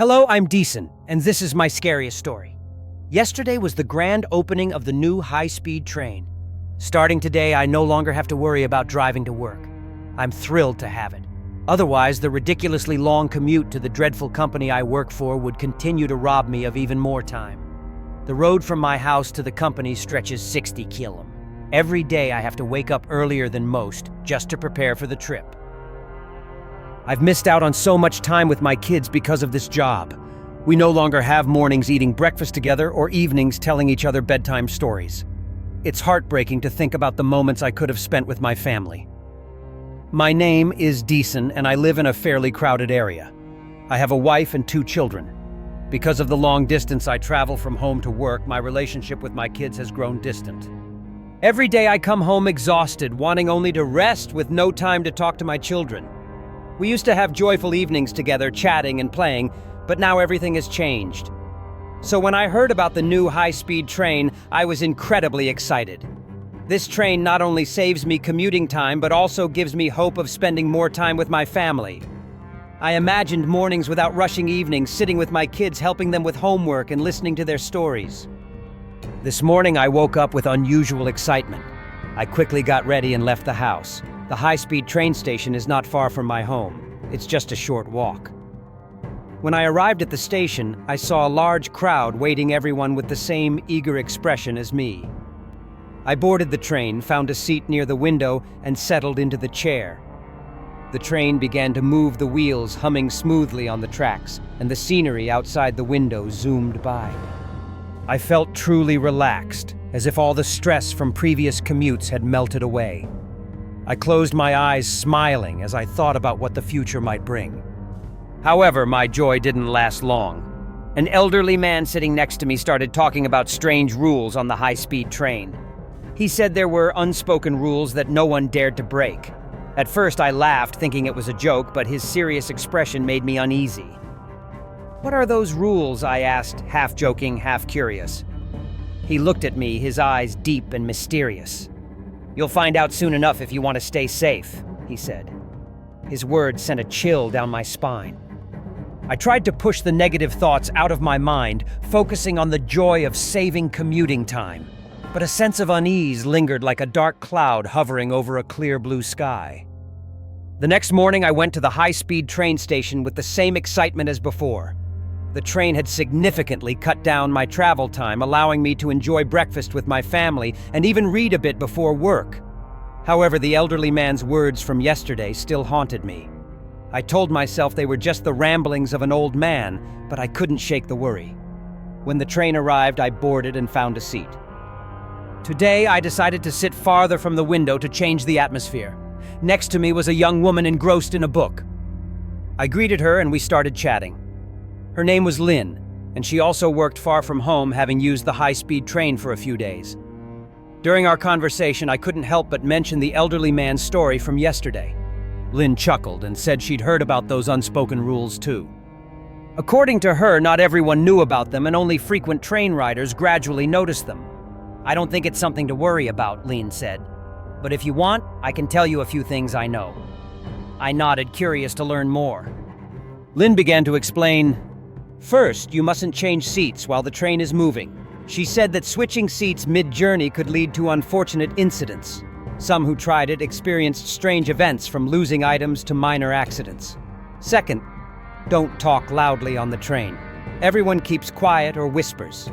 Hello, I'm Deason, and this is my scariest story. Yesterday was the grand opening of the new high-speed train. Starting today, I no longer have to worry about driving to work. I'm thrilled to have it. Otherwise, the ridiculously long commute to the dreadful company I work for would continue to rob me of even more time. The road from my house to the company stretches 60 km. Every day I have to wake up earlier than most just to prepare for the trip. I've missed out on so much time with my kids because of this job. We no longer have mornings eating breakfast together or evenings telling each other bedtime stories. It's heartbreaking to think about the moments I could have spent with my family. My name is Deason, and I live in a fairly crowded area. I have a wife and 2 children. Because of the long distance I travel from home to work, my relationship with my kids has grown distant. Every day I come home exhausted, wanting only to rest with no time to talk to my children. We used to have joyful evenings together, chatting and playing, but now everything has changed. So when I heard about the new high-speed train, I was incredibly excited. This train not only saves me commuting time, but also gives me hope of spending more time with my family. I imagined mornings without rushing evenings, sitting with my kids, helping them with homework and listening to their stories. This morning I woke up with unusual excitement. I quickly got ready and left the house. The high-speed train station is not far from my home. It's just a short walk. When I arrived at the station, I saw a large crowd waiting, everyone with the same eager expression as me. I boarded the train, found a seat near the window, and settled into the chair. The train began to move the wheels, humming smoothly on the tracks, and the scenery outside the window zoomed by. I felt truly relaxed, as if all the stress from previous commutes had melted away. I closed my eyes, smiling as I thought about what the future might bring. However, my joy didn't last long. An elderly man sitting next to me started talking about strange rules on the high-speed train. He said there were unspoken rules that no one dared to break. At first I laughed, thinking it was a joke, but his serious expression made me uneasy. "What are those rules?" I asked, half joking, half curious. He looked at me, his eyes deep and mysterious. "You'll find out soon enough if you want to stay safe," he said. His words sent a chill down my spine. I tried to push the negative thoughts out of my mind, focusing on the joy of saving commuting time. But a sense of unease lingered like a dark cloud hovering over a clear blue sky. The next morning, I went to the high-speed train station with the same excitement as before. The train had significantly cut down my travel time, allowing me to enjoy breakfast with my family and even read a bit before work. However, the elderly man's words from yesterday still haunted me. I told myself they were just the ramblings of an old man, but I couldn't shake the worry. When the train arrived, I boarded and found a seat. Today, I decided to sit farther from the window to change the atmosphere. Next to me was a young woman engrossed in a book. I greeted her and we started chatting. Her name was Lynn, and she also worked far from home, having used the high-speed train for a few days. During our conversation, I couldn't help but mention the elderly man's story from yesterday. Lynn chuckled and said she'd heard about those unspoken rules too. According to her, not everyone knew about them, and only frequent train riders gradually noticed them. "I don't think it's something to worry about," Lynn said. "But if you want, I can tell you a few things I know." I nodded, curious to learn more. Lynn began to explain. "First, you mustn't change seats while the train is moving." She said that switching seats mid-journey could lead to unfortunate incidents. Some who tried it experienced strange events, from losing items to minor accidents. Second, don't talk loudly on the train. Everyone keeps quiet or whispers.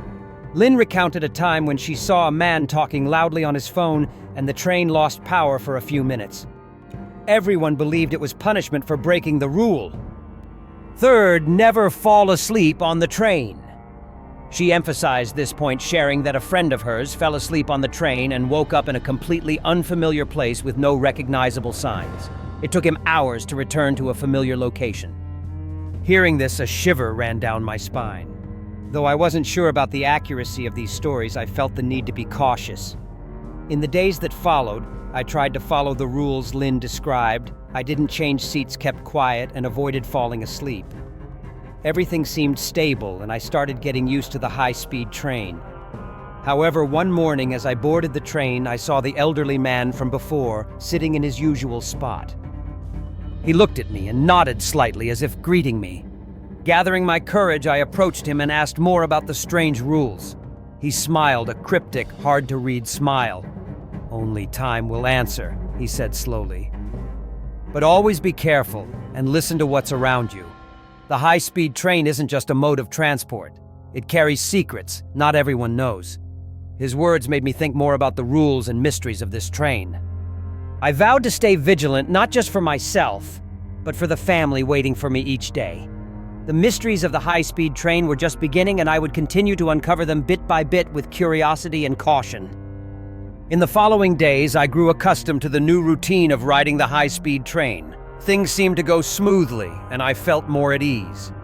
Lynn recounted a time when she saw a man talking loudly on his phone and the train lost power for a few minutes. Everyone believed it was punishment for breaking the rule. Third, never fall asleep on the train. She emphasized this point, sharing that a friend of hers fell asleep on the train and woke up in a completely unfamiliar place with no recognizable signs. It took him hours to return to a familiar location. Hearing this, a shiver ran down my spine. Though I wasn't sure about the accuracy of these stories, I felt the need to be cautious. In the days that followed, I tried to follow the rules Lynn described. I didn't change seats, kept quiet, and avoided falling asleep. Everything seemed stable, and I started getting used to the high-speed train. However, one morning as I boarded the train, I saw the elderly man from before sitting in his usual spot. He looked at me and nodded slightly as if greeting me. Gathering my courage, I approached him and asked more about the strange rules. He smiled, a cryptic, hard-to-read smile. "Only time will answer," he said slowly. "But always be careful and listen to what's around you. The high-speed train isn't just a mode of transport. It carries secrets not everyone knows." His words made me think more about the rules and mysteries of this train. I vowed to stay vigilant, not just for myself, but for the family waiting for me each day. The mysteries of the high-speed train were just beginning, and I would continue to uncover them bit by bit with curiosity and caution. In the following days, I grew accustomed to the new routine of riding the high-speed train. Things seemed to go smoothly, and I felt more at ease.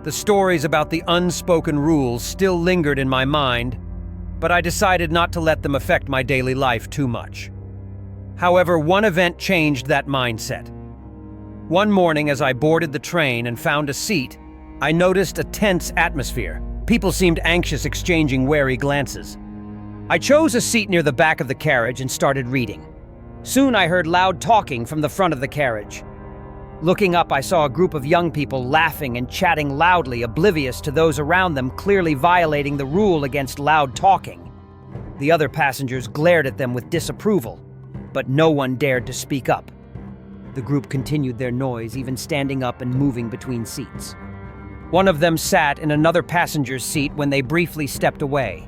The stories about the unspoken rules still lingered in my mind, but I decided not to let them affect my daily life too much. However, one event changed that mindset. One morning, as I boarded the train and found a seat, I noticed a tense atmosphere. People seemed anxious, exchanging wary glances. I chose a seat near the back of the carriage and started reading. Soon I heard loud talking from the front of the carriage. Looking up, I saw a group of young people laughing and chatting loudly, oblivious to those around them, clearly violating the rule against loud talking. The other passengers glared at them with disapproval, but no one dared to speak up. The group continued their noise, even standing up and moving between seats. One of them sat in another passenger's seat when they briefly stepped away.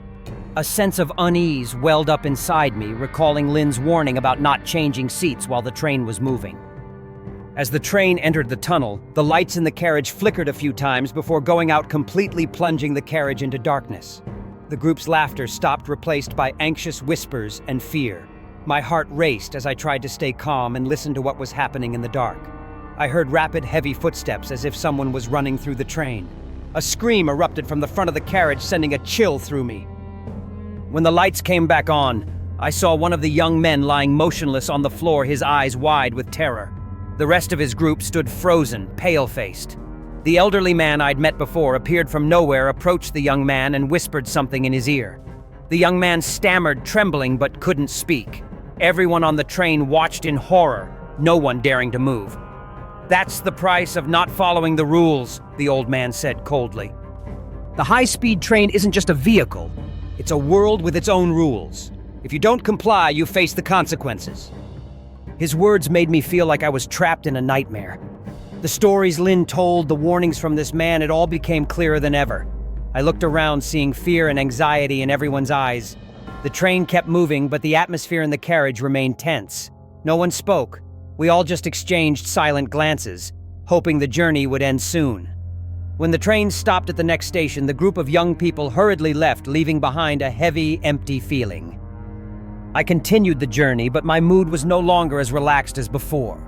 A sense of unease welled up inside me, recalling Lynn's warning about not changing seats while the train was moving. As the train entered the tunnel, the lights in the carriage flickered a few times before going out, completely plunging the carriage into darkness. The group's laughter stopped, replaced by anxious whispers and fear. My heart raced as I tried to stay calm and listen to what was happening in the dark. I heard rapid, heavy footsteps as if someone was running through the train. A scream erupted from the front of the carriage, sending a chill through me. When the lights came back on, I saw one of the young men lying motionless on the floor, his eyes wide with terror. The rest of his group stood frozen, pale-faced. The elderly man I'd met before appeared from nowhere, approached the young man, and whispered something in his ear. The young man stammered, trembling, but couldn't speak. Everyone on the train watched in horror, no one daring to move. "That's the price of not following the rules," the old man said coldly. "The high-speed train isn't just a vehicle. It's a world with its own rules. If you don't comply, you face the consequences." His words made me feel like I was trapped in a nightmare. The stories Lynn told, the warnings from this man, it all became clearer than ever. I looked around, seeing fear and anxiety in everyone's eyes. The train kept moving, but the atmosphere in the carriage remained tense. No one spoke. We all just exchanged silent glances, hoping the journey would end soon. When the train stopped at the next station, the group of young people hurriedly left, leaving behind a heavy, empty feeling. I continued the journey, but my mood was no longer as relaxed as before.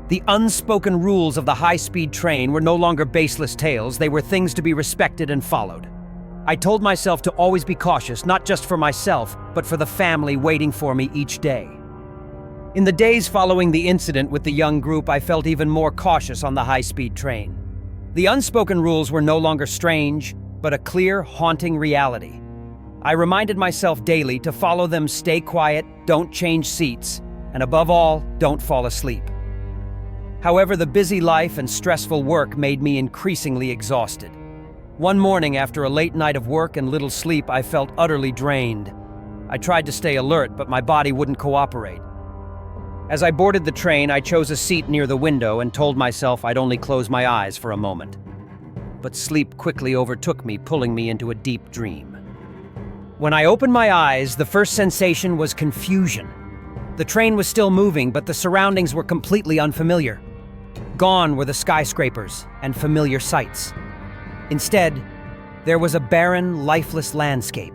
The unspoken rules of the high-speed train were no longer baseless tales. They were things to be respected and followed. I told myself to always be cautious, not just for myself, but for the family waiting for me each day. In the days following the incident with the young group, I felt even more cautious on the high-speed train. The unspoken rules were no longer strange, but a clear, haunting reality. I reminded myself daily to follow them, stay quiet, don't change seats, and above all, don't fall asleep. However, the busy life and stressful work made me increasingly exhausted. One morning, after a late night of work and little sleep, I felt utterly drained. I tried to stay alert, but my body wouldn't cooperate. As I boarded the train, I chose a seat near the window and told myself I'd only close my eyes for a moment. But sleep quickly overtook me, pulling me into a deep dream. When I opened my eyes, the first sensation was confusion. The train was still moving, but the surroundings were completely unfamiliar. Gone were the skyscrapers and familiar sights. Instead, there was a barren, lifeless landscape.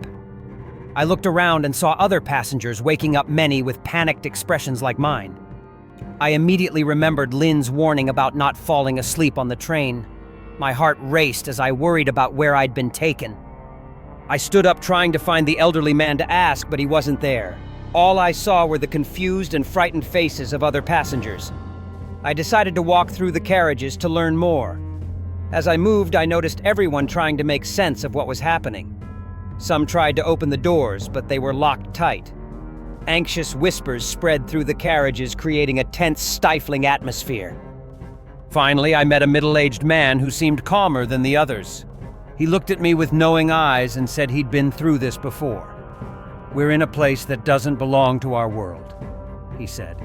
I looked around and saw other passengers, waking up, many with panicked expressions like mine. I immediately remembered Lynn's warning about not falling asleep on the train. My heart raced as I worried about where I'd been taken. I stood up, trying to find the elderly man to ask, but he wasn't there. All I saw were the confused and frightened faces of other passengers. I decided to walk through the carriages to learn more. As I moved, I noticed everyone trying to make sense of what was happening. Some tried to open the doors, but they were locked tight. Anxious whispers spread through the carriages, creating a tense, stifling atmosphere. Finally, I met a middle-aged man who seemed calmer than the others. He looked at me with knowing eyes and said he'd been through this before. "We're in a place that doesn't belong to our world," he said.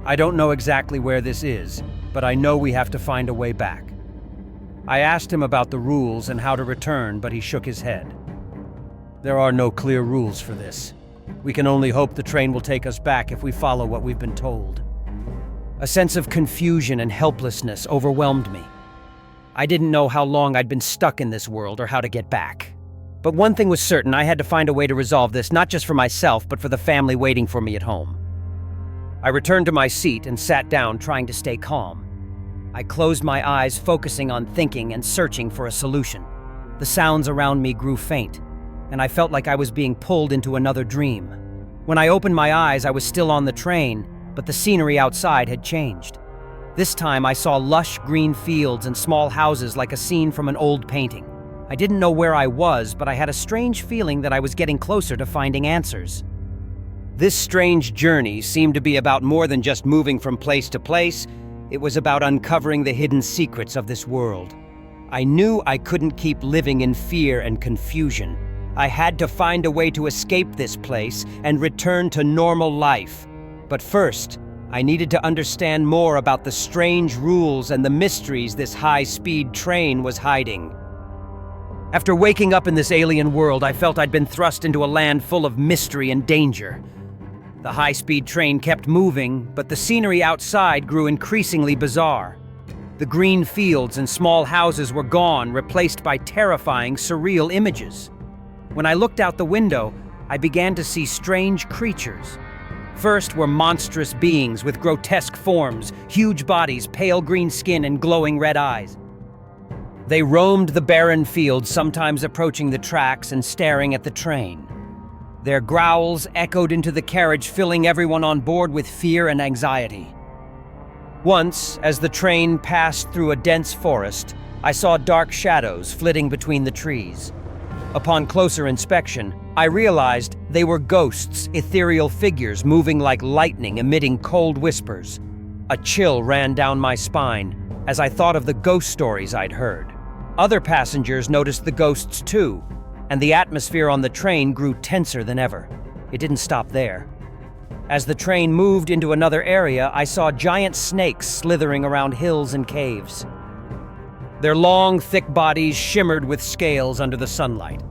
"I don't know exactly where this is, but I know we have to find a way back." I asked him about the rules and how to return, but he shook his head. "There are no clear rules for this. We can only hope the train will take us back if we follow what we've been told." A sense of confusion and helplessness overwhelmed me. I didn't know how long I'd been stuck in this world or how to get back. But one thing was certain: I had to find a way to resolve this, not just for myself, but for the family waiting for me at home. I returned to my seat and sat down, trying to stay calm. I closed my eyes, focusing on thinking and searching for a solution. The sounds around me grew faint, and I felt like I was being pulled into another dream. When I opened my eyes, I was still on the train, but the scenery outside had changed. This time I saw lush green fields and small houses like a scene from an old painting. I didn't know where I was, but I had a strange feeling that I was getting closer to finding answers. This strange journey seemed to be about more than just moving from place to place. It was about uncovering the hidden secrets of this world. I knew I couldn't keep living in fear and confusion. I had to find a way to escape this place and return to normal life. But first, I needed to understand more about the strange rules and the mysteries this high-speed train was hiding. After waking up in this alien world, I felt I'd been thrust into a land full of mystery and danger. The high-speed train kept moving, but the scenery outside grew increasingly bizarre. The green fields and small houses were gone, replaced by terrifying, surreal images. When I looked out the window, I began to see strange creatures. First were monstrous beings with grotesque forms, huge bodies, pale green skin, and glowing red eyes. They roamed the barren fields, sometimes approaching the tracks and staring at the train. Their growls echoed into the carriage, filling everyone on board with fear and anxiety. Once, as the train passed through a dense forest, I saw dark shadows flitting between the trees. Upon closer inspection, I realized they were ghosts, ethereal figures moving like lightning, emitting cold whispers. A chill ran down my spine as I thought of the ghost stories I'd heard. Other passengers noticed the ghosts too, and the atmosphere on the train grew tenser than ever. It didn't stop there. As the train moved into another area, I saw giant snakes slithering around hills and caves. Their long, thick bodies shimmered with scales under the sunlight.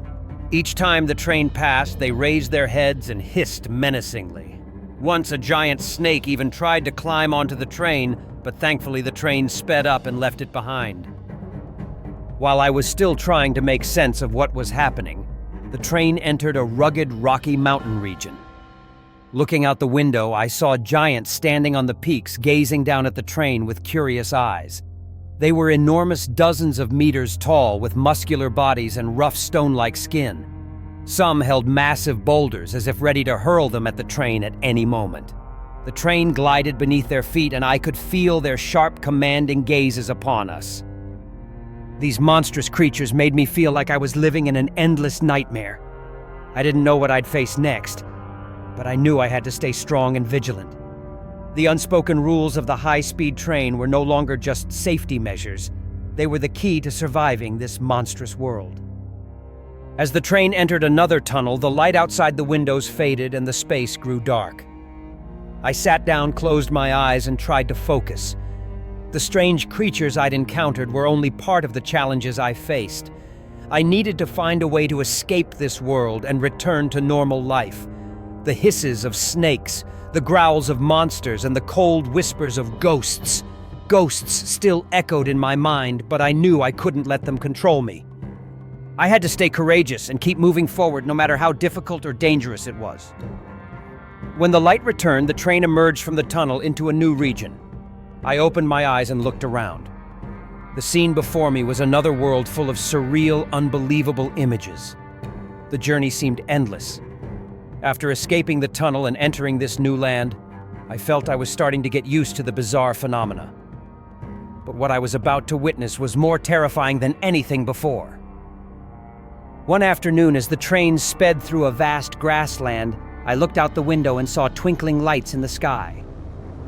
Each time the train passed, they raised their heads and hissed menacingly. Once a giant snake even tried to climb onto the train, but thankfully the train sped up and left it behind. While I was still trying to make sense of what was happening, the train entered a rugged, rocky mountain region. Looking out the window, I saw giants standing on the peaks, gazing down at the train with curious eyes. They were enormous, dozens of meters tall, with muscular bodies and rough stone-like skin. Some held massive boulders, as if ready to hurl them at the train at any moment. The train glided beneath their feet, and I could feel their sharp, commanding gazes upon us. These monstrous creatures made me feel like I was living in an endless nightmare. I didn't know what I'd face next, but I knew I had to stay strong and vigilant. The unspoken rules of the high-speed train were no longer just safety measures. They were the key to surviving this monstrous world. As the train entered another tunnel, the light outside the windows faded and the space grew dark. I sat down, closed my eyes, and tried to focus. The strange creatures I'd encountered were only part of the challenges I faced. I needed to find a way to escape this world and return to normal life. The hisses of snakes, the growls of monsters, and the cold whispers of ghosts. Ghosts still echoed in my mind, but I knew I couldn't let them control me. I had to stay courageous and keep moving forward no matter how difficult or dangerous it was. When the light returned, the train emerged from the tunnel into a new region. I opened my eyes and looked around. The scene before me was another world full of surreal, unbelievable images. The journey seemed endless. After escaping the tunnel and entering this new land, I felt I was starting to get used to the bizarre phenomena. But what I was about to witness was more terrifying than anything before. One afternoon, as the train sped through a vast grassland, I looked out the window and saw twinkling lights in the sky.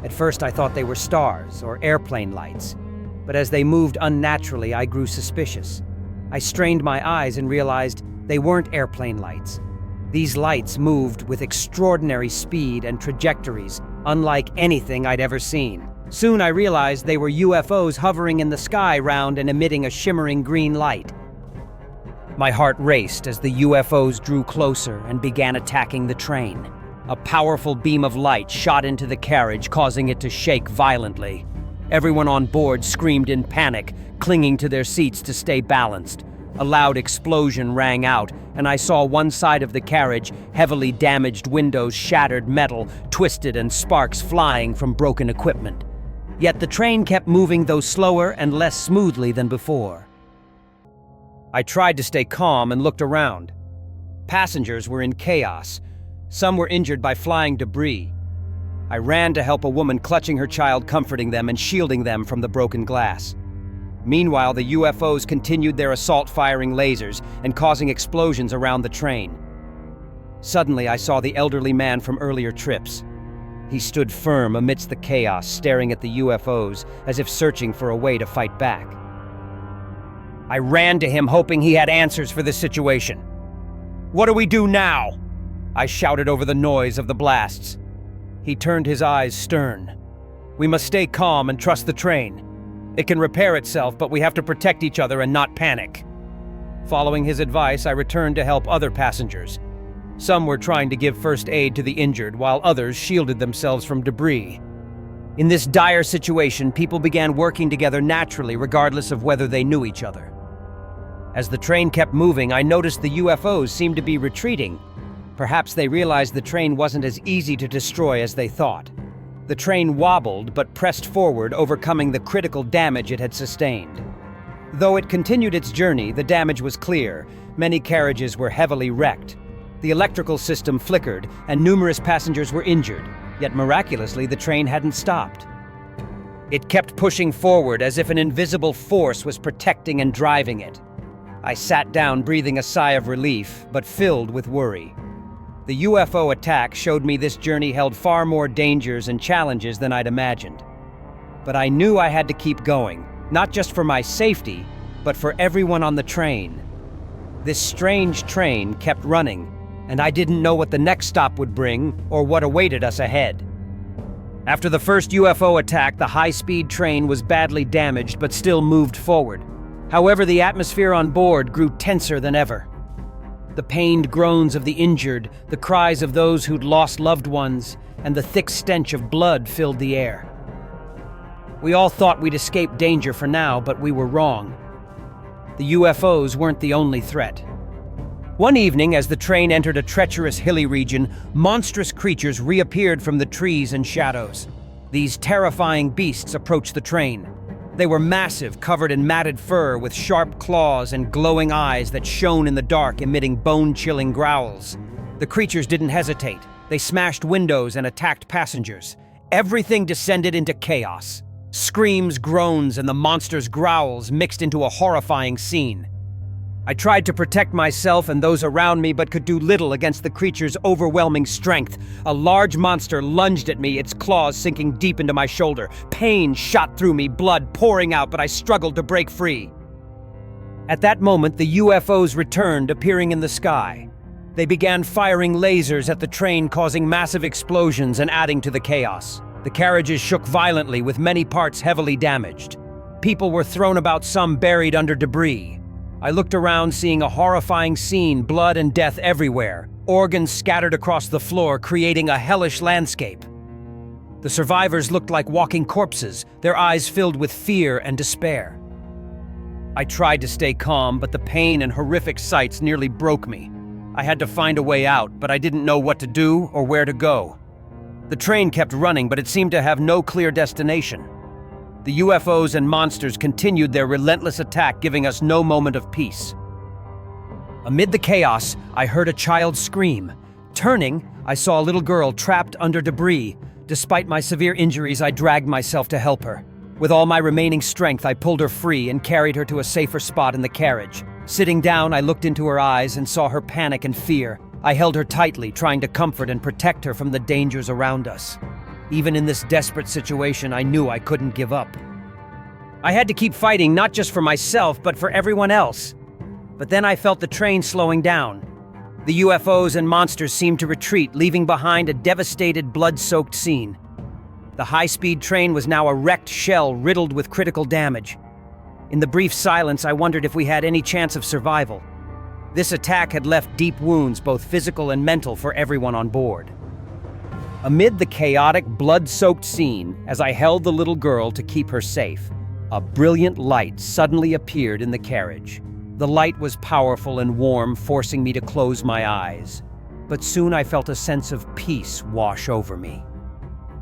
At first, I thought they were stars or airplane lights, but as they moved unnaturally, I grew suspicious. I strained my eyes and realized they weren't airplane lights. These lights moved with extraordinary speed and trajectories, unlike anything I'd ever seen. Soon I realized they were UFOs hovering in the sky round and emitting a shimmering green light. My heart raced as the UFOs drew closer and began attacking the train. A powerful beam of light shot into the carriage, causing it to shake violently. Everyone on board screamed in panic, clinging to their seats to stay balanced. A loud explosion rang out, and I saw one side of the carriage, heavily damaged windows, shattered metal, twisted, and sparks flying from broken equipment. Yet the train kept moving, though slower and less smoothly than before. I tried to stay calm and looked around. Passengers were in chaos. Some were injured by flying debris. I ran to help a woman clutching her child, comforting them and shielding them from the broken glass. Meanwhile, the UFOs continued their assault, firing lasers and causing explosions around the train. Suddenly, I saw the elderly man from earlier trips. He stood firm amidst the chaos, staring at the UFOs as if searching for a way to fight back. I ran to him, hoping he had answers for this situation. "What do we do now?" I shouted over the noise of the blasts. He turned his eyes stern. "We must stay calm and trust the train. It can repair itself, but we have to protect each other and not panic." Following his advice, I returned to help other passengers. Some were trying to give first aid to the injured, while others shielded themselves from debris. In this dire situation, people began working together naturally, regardless of whether they knew each other. As the train kept moving, I noticed the UFOs seemed to be retreating. Perhaps they realized the train wasn't as easy to destroy as they thought. The train wobbled but pressed forward, overcoming the critical damage it had sustained. Though it continued its journey, the damage was clear. Many carriages were heavily wrecked. The electrical system flickered, and numerous passengers were injured. Yet miraculously, the train hadn't stopped. It kept pushing forward as if an invisible force was protecting and driving it. I sat down, breathing a sigh of relief, but filled with worry. The UFO attack showed me this journey held far more dangers and challenges than I'd imagined. But I knew I had to keep going, not just for my safety, but for everyone on the train. This strange train kept running, and I didn't know what the next stop would bring or what awaited us ahead. After the first UFO attack, the high-speed train was badly damaged but still moved forward. However, the atmosphere on board grew tenser than ever. The pained groans of the injured, the cries of those who'd lost loved ones, and the thick stench of blood filled the air. We all thought we'd escape danger for now, but we were wrong. The UFOs weren't the only threat. One evening, as the train entered a treacherous hilly region, monstrous creatures reappeared from the trees and shadows. These terrifying beasts approached the train. They were massive, covered in matted fur, with sharp claws and glowing eyes that shone in the dark, emitting bone-chilling growls. The creatures didn't hesitate. They smashed windows and attacked passengers. Everything descended into chaos. Screams, groans, and the monster's growls mixed into a horrifying scene. I tried to protect myself and those around me, but could do little against the creature's overwhelming strength. A large monster lunged at me, its claws sinking deep into my shoulder. Pain shot through me, blood pouring out, but I struggled to break free. At that moment, the UFOs returned, appearing in the sky. They began firing lasers at the train, causing massive explosions and adding to the chaos. The carriages shook violently, with many parts heavily damaged. People were thrown about, some buried under debris. I looked around, seeing a horrifying scene, blood and death everywhere. Organs scattered across the floor, creating a hellish landscape. The survivors looked like walking corpses, their eyes filled with fear and despair. I tried to stay calm, but the pain and horrific sights nearly broke me. I had to find a way out, but I didn't know what to do or where to go. The train kept running, but it seemed to have no clear destination. The UFOs and monsters continued their relentless attack, giving us no moment of peace. Amid the chaos, I heard a child scream. Turning, I saw a little girl trapped under debris. Despite my severe injuries, I dragged myself to help her. With all my remaining strength, I pulled her free and carried her to a safer spot in the carriage. Sitting down, I looked into her eyes and saw her panic and fear. I held her tightly, trying to comfort and protect her from the dangers around us. Even in this desperate situation, I knew I couldn't give up. I had to keep fighting not just for myself, but for everyone else. But then I felt the train slowing down. The UFOs and monsters seemed to retreat, leaving behind a devastated, blood-soaked scene. The high-speed train was now a wrecked shell riddled with critical damage. In the brief silence, I wondered if we had any chance of survival. This attack had left deep wounds, both physical and mental, for everyone on board. Amid the chaotic, blood-soaked scene, as I held the little girl to keep her safe, a brilliant light suddenly appeared in the carriage. The light was powerful and warm, forcing me to close my eyes. But soon I felt a sense of peace wash over me.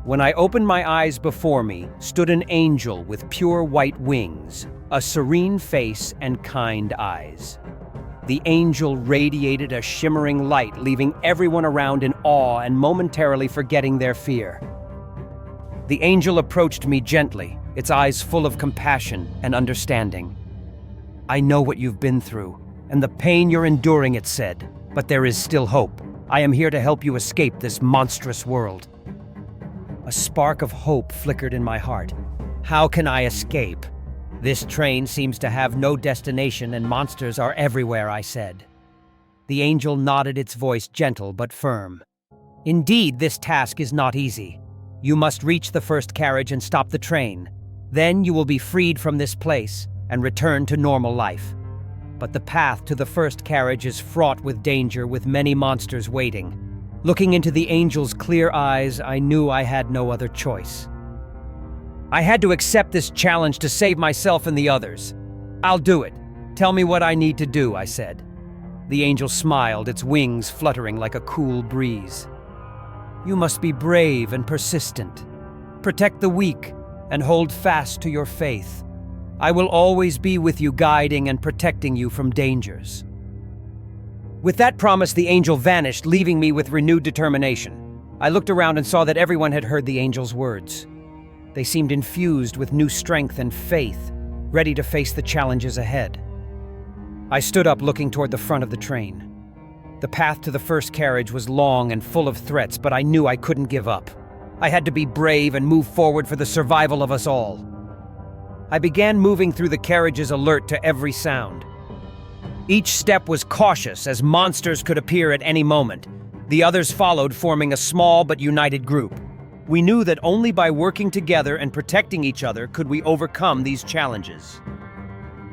When I opened my eyes, before me stood an angel with pure white wings, a serene face and kind eyes. The angel radiated a shimmering light, leaving everyone around in awe and momentarily forgetting their fear. The angel approached me gently, its eyes full of compassion and understanding. "I know what you've been through, and the pain you're enduring," it said, "but there is still hope. I am here to help you escape this monstrous world." A spark of hope flickered in my heart. How can I escape? "This train seems to have no destination and monsters are everywhere," I said. The angel nodded, its voice gentle but firm. "Indeed, this task is not easy. You must reach the first carriage and stop the train. Then you will be freed from this place and return to normal life. But the path to the first carriage is fraught with danger, with many monsters waiting." Looking into the angel's clear eyes, I knew I had no other choice. I had to accept this challenge to save myself and the others. "I'll do it. Tell me what I need to do," I said. The angel smiled, its wings fluttering like a cool breeze. "You must be brave and persistent. Protect the weak and hold fast to your faith. I will always be with you, guiding and protecting you from dangers." With that promise, the angel vanished, leaving me with renewed determination. I looked around and saw that everyone had heard the angel's words. They seemed infused with new strength and faith, ready to face the challenges ahead. I stood up, looking toward the front of the train. The path to the first carriage was long and full of threats, but I knew I couldn't give up. I had to be brave and move forward for the survival of us all. I began moving through the carriages, alert to every sound. Each step was cautious, as monsters could appear at any moment. The others followed, forming a small but united group. We knew that only by working together and protecting each other could we overcome these challenges.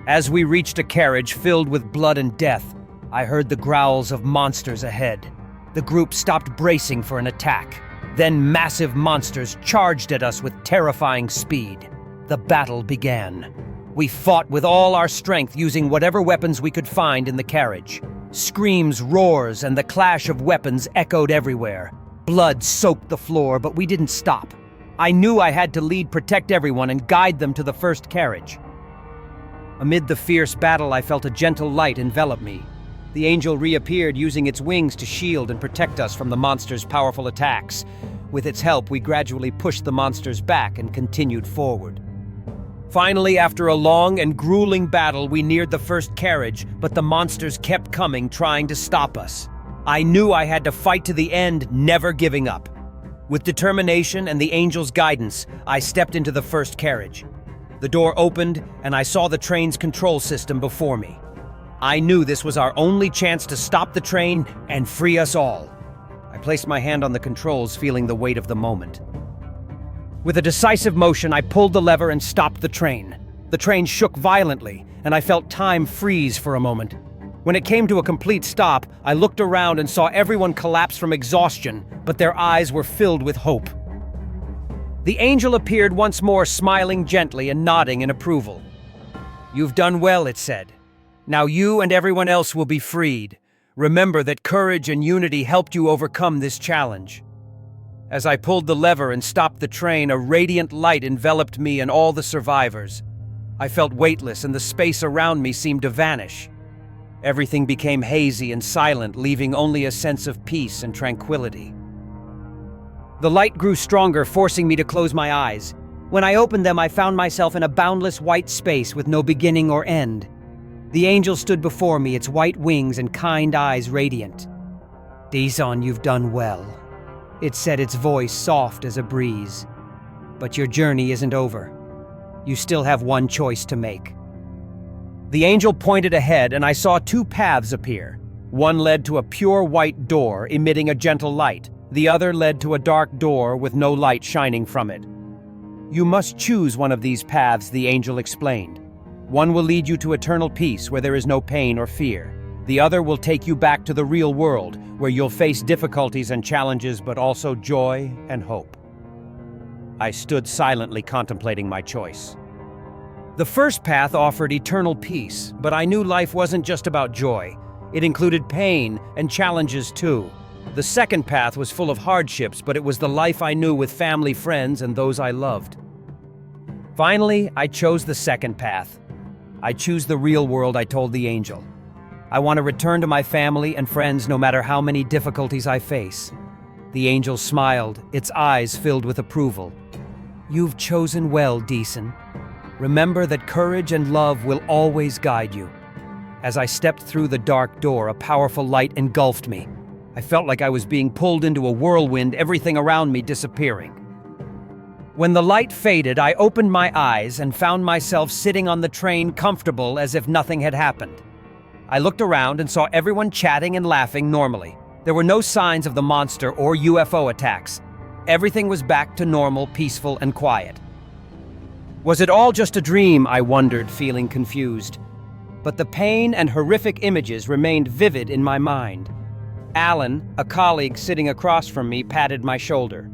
As we reached a carriage filled with blood and death, I heard the growls of monsters ahead. The group stopped, bracing for an attack. Then massive monsters charged at us with terrifying speed. The battle began. We fought with all our strength, using whatever weapons we could find in the carriage. Screams, roars, and the clash of weapons echoed everywhere. Blood soaked the floor, but we didn't stop. I knew I had to lead, protect everyone, and guide them to the first carriage. Amid the fierce battle, I felt a gentle light envelop me. The angel reappeared, using its wings to shield and protect us from the monster's powerful attacks. With its help, we gradually pushed the monsters back and continued forward. Finally, after a long and grueling battle, we neared the first carriage, but the monsters kept coming, trying to stop us. I knew I had to fight to the end, never giving up. With determination and the angel's guidance, I stepped into the first carriage. The door opened, and I saw the train's control system before me. I knew this was our only chance to stop the train and free us all. I placed my hand on the controls, feeling the weight of the moment. With a decisive motion, I pulled the lever and stopped the train. The train shook violently, and I felt time freeze for a moment. When it came to a complete stop, I looked around and saw everyone collapse from exhaustion, but their eyes were filled with hope. The angel appeared once more, smiling gently and nodding in approval. "You've done well," it said. "Now you and everyone else will be freed. Remember that courage and unity helped you overcome this challenge." As I pulled the lever and stopped the train, a radiant light enveloped me and all the survivors. I felt weightless, and the space around me seemed to vanish. Everything became hazy and silent, leaving only a sense of peace and tranquility. The light grew stronger, forcing me to close my eyes. When I opened them, I found myself in a boundless white space with no beginning or end. The angel stood before me, its white wings and kind eyes radiant. "Dison, you've done well," it said, its voice soft as a breeze. "But your journey isn't over. You still have one choice to make. The angel pointed ahead, and I saw two paths appear. One led to a pure white door emitting a gentle light. The other led to a dark door with no light shining from it. You must choose one of these paths, the angel explained. One will lead you to eternal peace where there is no pain or fear. The other will take you back to the real world where you'll face difficulties and challenges, but also joy and hope. I stood silently contemplating my choice. The first path offered eternal peace, but I knew life wasn't just about joy. It included pain and challenges too. The second path was full of hardships, but it was the life I knew with family, friends, and those I loved. Finally, I chose the second path. I choose the real world, I told the angel. I want to return to my family and friends no matter how many difficulties I face. The angel smiled, its eyes filled with approval. You've chosen well, Deason. Remember that courage and love will always guide you. As I stepped through the dark door, a powerful light engulfed me. I felt like I was being pulled into a whirlwind, everything around me disappearing. When the light faded, I opened my eyes and found myself sitting on the train, comfortable as if nothing had happened. I looked around and saw everyone chatting and laughing normally. There were no signs of the monster or UFO attacks. Everything was back to normal, peaceful, and quiet. Was it all just a dream, I wondered, feeling confused. But the pain and horrific images remained vivid in my mind. Alan, a colleague sitting across from me, patted my shoulder.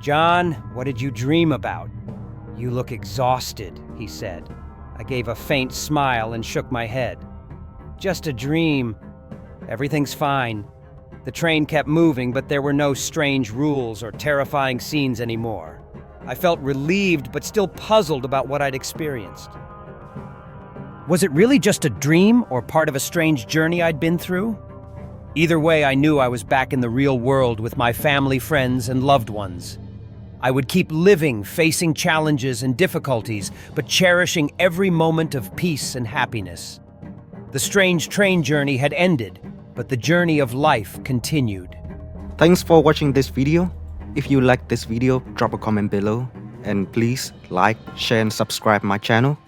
"John, what did you dream about?" "You look exhausted," he said. I gave a faint smile and shook my head. "Just a dream. Everything's fine." The train kept moving, but there were no strange rules or terrifying scenes anymore. I felt relieved, but still puzzled about what I'd experienced. Was it really just a dream or part of a strange journey I'd been through? Either way, I knew I was back in the real world with my family, friends, and loved ones. I would keep living, facing challenges and difficulties, but cherishing every moment of peace and happiness. The strange train journey had ended, but the journey of life continued. Thanks for watching this video. If you like this video, drop a comment below. And please like, share, and subscribe my channel.